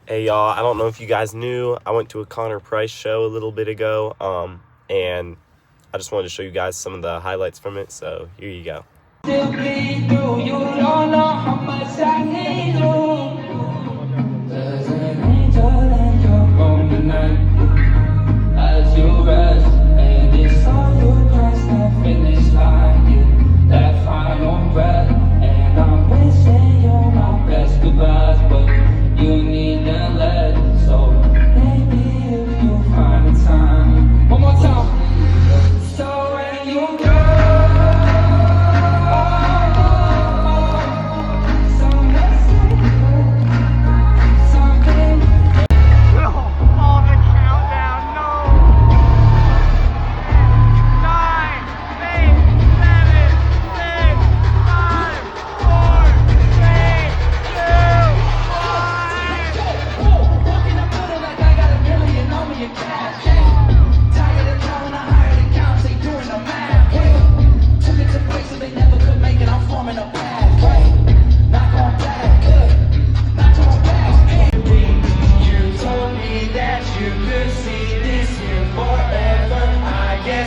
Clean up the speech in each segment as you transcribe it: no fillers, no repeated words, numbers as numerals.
Hey y'all, I don't know if you guys knew, I went to a Connor Price show a little bit ago, and I just wanted to show you guys some of the highlights from it, so here you go. As you rest, and it's all you cross that finish line, that final breath, and I'm wishing you my best goodbyes, but you need to let it. So maybe if you find the time, one more time. So when you go.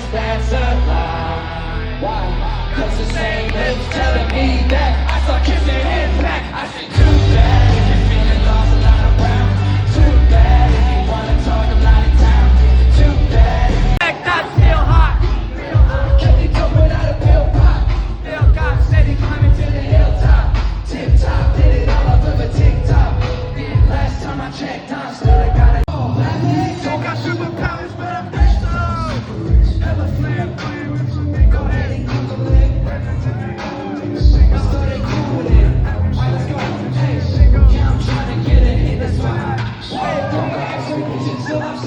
That's a lie. Why? Cause the same lips telling me that I start kissing his back. I say too bad if you're feeling lost and not around. Too bad if you wanna talk about it town. Too bad. That's still hot. Kept it up without a pill pop. Bill God said he climbing to the hilltop. Tip top, did it all up of a TikTok. Last time I checked, I'm still I got it. Don't got superpowers, but I'm rich though. I'm trying to get a hit, that's why. Don't ask me till I'm